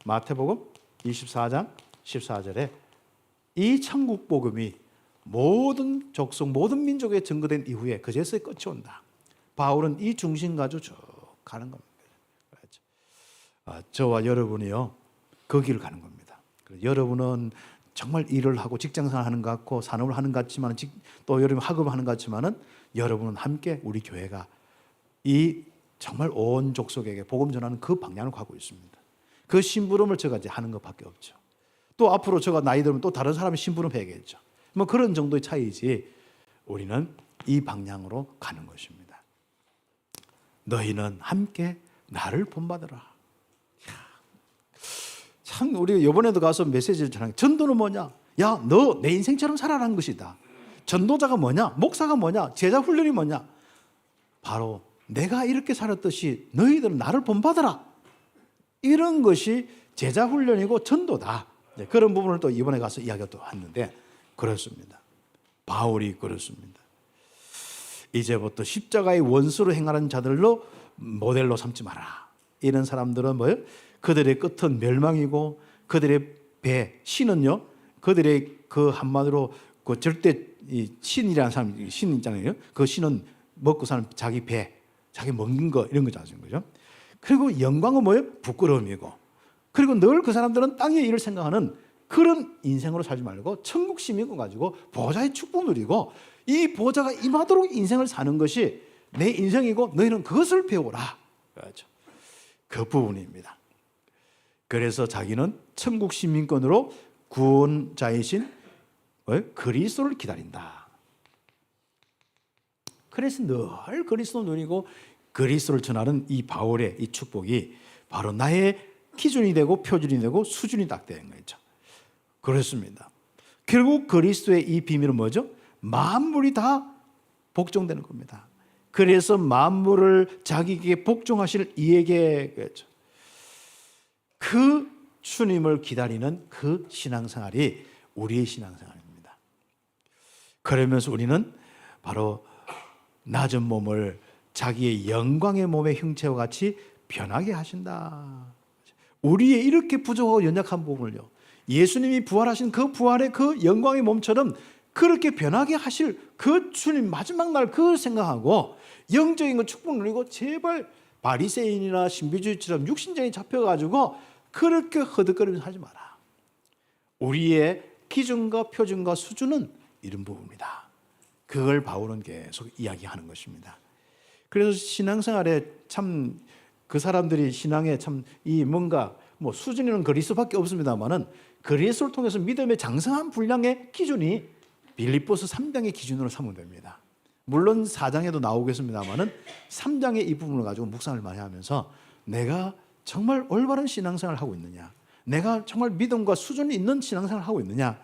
Speaker 1: 마태복음 24장 14절에 이 천국 복음이 모든 족속, 모든 민족에 증거된 이후에 그제서야 끝이 온다. 바울은 이 중심 가지고 쭉 가는 겁니다. 저와 여러분이요, 그 길을 가는 겁니다. 여러분은 정말 일을 하고 직장생활 하는 것 같고 산업을 하는 것 같지만, 또 여러분 학업을 하는 것 같지만은, 여러분은 함께 우리 교회가 이 정말 온 족속에게 복음 전하는 그 방향을 가고 있습니다. 그 심부름을 제가 이제 하는 것밖에 없죠. 또 앞으로 저가 나이 들면 또 다른 사람의 신부름 해야겠죠. 뭐 그런 정도의 차이지 우리는 이 방향으로 가는 것입니다. 너희는 함께 나를 본받으라. 참 우리 이번에도 가서 메시지를 전하는 전도는 뭐냐? 야, 너 내 인생처럼 살아라는 것이다. 전도자가 뭐냐? 목사가 뭐냐? 제자 훈련이 뭐냐? 바로 내가 이렇게 살았듯이 너희들은 나를 본받아라. 이런 것이 제자 훈련이고 전도다. 그런 부분을 또 이번에 가서 이야기가 또 했는데 그렇습니다. 바울이 그렇습니다. 이제부터 십자가의 원수로 행하는 자들로 모델로 삼지 마라. 이런 사람들은 뭐예요? 그들의 끝은 멸망이고 그들의 배 신은요. 그들의 그 한마디로 그 절대 이 신이라는 사람 신 있잖아요. 그 신은 먹고 사는 자기 배, 자기 먹는 거 이런 거잖아요, 그죠? 그리고 영광은 뭐예요? 부끄러움이고. 그리고 늘 그 사람들은 땅의 일을 생각하는 그런 인생으로 살지 말고 천국 시민권 가지고 보좌의 축복 누리고 이 보좌가 임하도록 인생을 사는 것이 내 인생이고 너희는 그것을 배우라. 그렇죠. 그 부분입니다. 그래서 자기는 천국 시민권으로 구원자이신 그리스도를 기다린다. 그래서 늘 그리스도를 누리고 그리스도를 전하는 이 바울의 이 축복이 바로 나의 기준이 되고 표준이 되고 수준이 딱 되는 거죠. 그렇습니다. 결국 그리스도의 이 비밀은 뭐죠? 만물이 다 복종되는 겁니다. 그래서 만물을 자기에게 복종하실 이에게 그렇죠. 그 주님을 기다리는 그 신앙생활이 우리의 신앙생활입니다. 그러면서 우리는 바로 낮은 몸을 자기의 영광의 몸의 형체와 같이 변하게 하신다. 우리의 이렇게 부족하고 연약한 부분을요, 예수님이 부활하신 그 부활의 그 영광의 몸처럼 그렇게 변하게 하실 그 주님 마지막 날 그걸 생각하고 영적인 거 축복 누리고 제발 바리새인이나 신비주의처럼 육신적인 잡혀가지고 그렇게 허득거리면서 하지 마라. 우리의 기준과 표준과 수준은 이런 부분입니다. 그걸 바울은 계속 이야기하는 것입니다. 그래서 신앙생활에 참 그 사람들이 신앙에 참 이 뭔가 뭐 수준이는 그리스도밖에 없습니다만은 그리스도를 통해서 믿음의 장성한 분량의 기준이 빌립보서 3장의 기준으로 삼으면 됩니다. 물론 4장에도 나오겠습니다만은 3장의 이 부분을 가지고 묵상을 많이 하면서 내가 정말 올바른 신앙생활을 하고 있느냐, 내가 정말 믿음과 수준이 있는 신앙생활을 하고 있느냐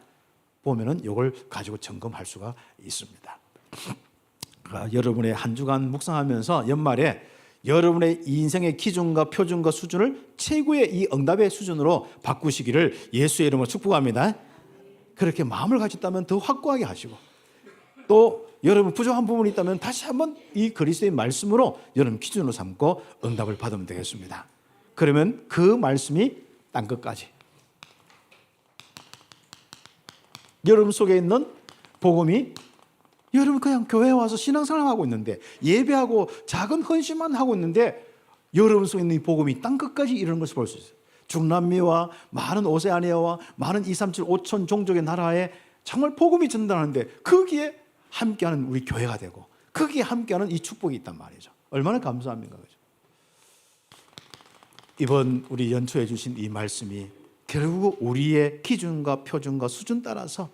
Speaker 1: 보면은 이걸 가지고 점검할 수가 있습니다. 여러분의 한 주간 묵상하면서 연말에 여러분의 인생의 기준과 표준과 수준을 최고의 이 응답의 수준으로 바꾸시기를 예수의 이름으로 축복합니다. 그렇게 마음을 가졌다면 더 확고하게 하시고 또 여러분 부족한 부분이 있다면 다시 한번 이 그리스도의 말씀으로 여러분 기준으로 삼고 응답을 받으면 되겠습니다. 그러면 그 말씀이 땅끝까지 여러분 속에 있는 복음이 여러분 그냥 교회에 와서 신앙생활 하고 있는데 예배하고 작은 헌신만 하고 있는데 여러분 속에 있는 이 복음이 땅끝까지 이르는 것을 볼 수 있어요. 중남미와 많은 오세아니아와 많은 237, 5천 종족의 나라에 정말 복음이 전달하는데 거기에 함께하는 우리 교회가 되고 거기에 함께하는 이 축복이 있단 말이죠. 얼마나 감사합니까? 그죠? 이번 우리 연초해 주신 이 말씀이 결국 우리의 기준과 표준과 수준 따라서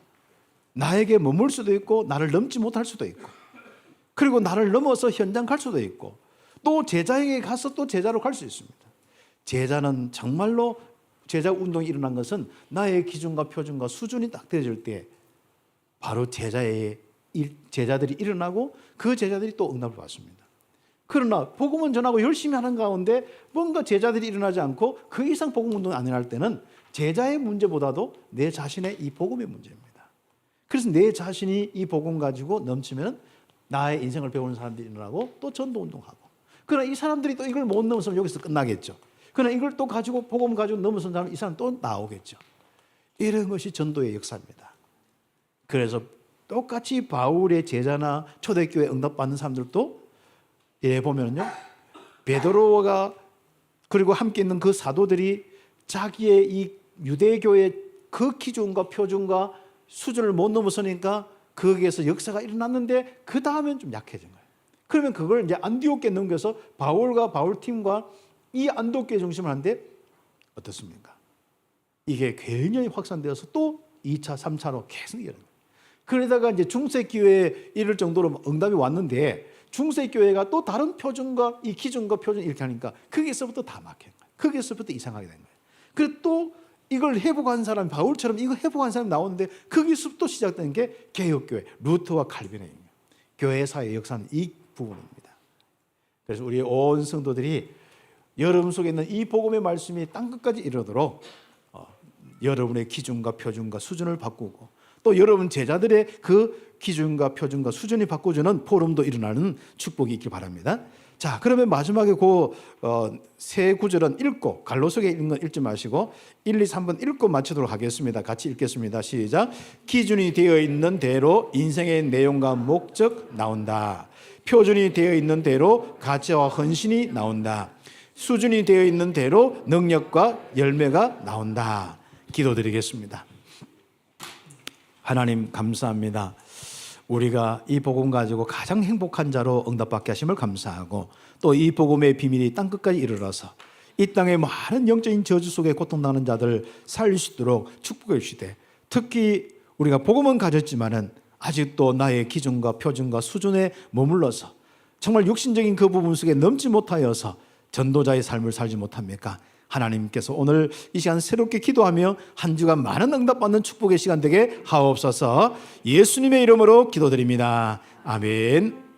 Speaker 1: 나에게 머물 수도 있고 나를 넘지 못할 수도 있고 그리고 나를 넘어서 현장 갈 수도 있고 또 제자에게 가서 또 제자로 갈 수 있습니다. 제자는 정말로 제자 운동이 일어난 것은 나의 기준과 표준과 수준이 딱 되어질 때 바로 제자들이 일어나고 그 제자들이 또 응답을 받습니다. 그러나 복음은 전하고 열심히 하는 가운데 뭔가 제자들이 일어나지 않고 그 이상 복음 운동이 안 일어날 때는 제자의 문제보다도 내 자신의 이 복음의 문제입니다. 그래서 내 자신이 이 복음 가지고 넘치면 나의 인생을 배우는 사람들이 일어나고 또 전도 운동하고 그러나 이 사람들이 또 이걸 못 넘어서면 여기서 끝나겠죠. 그러나 이걸 또 가지고 복음 가지고 넘어선 사람 이 사람 또 나오겠죠. 이런 것이 전도의 역사입니다. 그래서 똑같이 바울의 제자나 초대교회 응답받는 사람들도 예 보면요 베드로가 그리고 함께 있는 그 사도들이 자기의 이 유대교의 그 기준과 표준과 수준을 못 넘어서니까 거기에서 역사가 일어났는데 그 다음엔 좀 약해진 거예요. 그러면 그걸 이제 안디옥에 넘겨서 바울과 바울 팀과 이 안디옥교회 중심을 하는데 어떻습니까? 이게 굉장히 확산되어서 또 2차, 3차로 계속 일어나요. 그러다가 이제 중세교회에 이를 정도로 응답이 왔는데 중세교회가 또 다른 표준과 이 기준과 표준 이렇게 하니까 거기서부터 다 막힌 거예요. 거기서부터 이상하게 된 거예요. 그래서 또 이걸 회복한 사람, 바울처럼 이거 회복한 사람이 나오는데 거기서부터 시작된 게 개혁교회, 루터와 칼빈의 교회사의 역사는 이 부분입니다. 그래서 우리 온 성도들이 여러분 속에 있는 이 복음의 말씀이 땅끝까지 이르도록 여러분의 기준과 표준과 수준을 바꾸고 또 여러분 제자들의 그 기준과 표준과 수준이 바꿔주는 포럼도 일어나는 축복이 있길 바랍니다. 자, 그러면 마지막에 그 세 구절은 읽고 갈로새에 있는 건 읽지 마시고 1, 2, 3번 읽고 마치도록 하겠습니다. 같이 읽겠습니다. 시작. 기준이 되어 있는 대로 인생의 내용과 목적 나온다. 표준이 되어 있는 대로 가치와 헌신이 나온다. 수준이 되어 있는 대로 능력과 열매가 나온다. 기도드리겠습니다. 하나님 감사합니다. 우리가 이 복음 가지고 가장 행복한 자로 응답받게 하심을 감사하고 또 이 복음의 비밀이 땅끝까지 이르러서 이 땅의 많은 영적인 저주 속에 고통당하는 자들 살릴 수 있도록 축복해 주시되 특히 우리가 복음은 가졌지만은 아직도 나의 기준과 표준과 수준에 머물러서 정말 육신적인 그 부분 속에 넘지 못하여서 전도자의 삶을 살지 못합니까? 하나님께서 오늘 이 시간 새롭게 기도하며 한 주간 많은 응답받는 축복의 시간 되게 하옵소서. 예수님의 이름으로 기도드립니다. 아멘.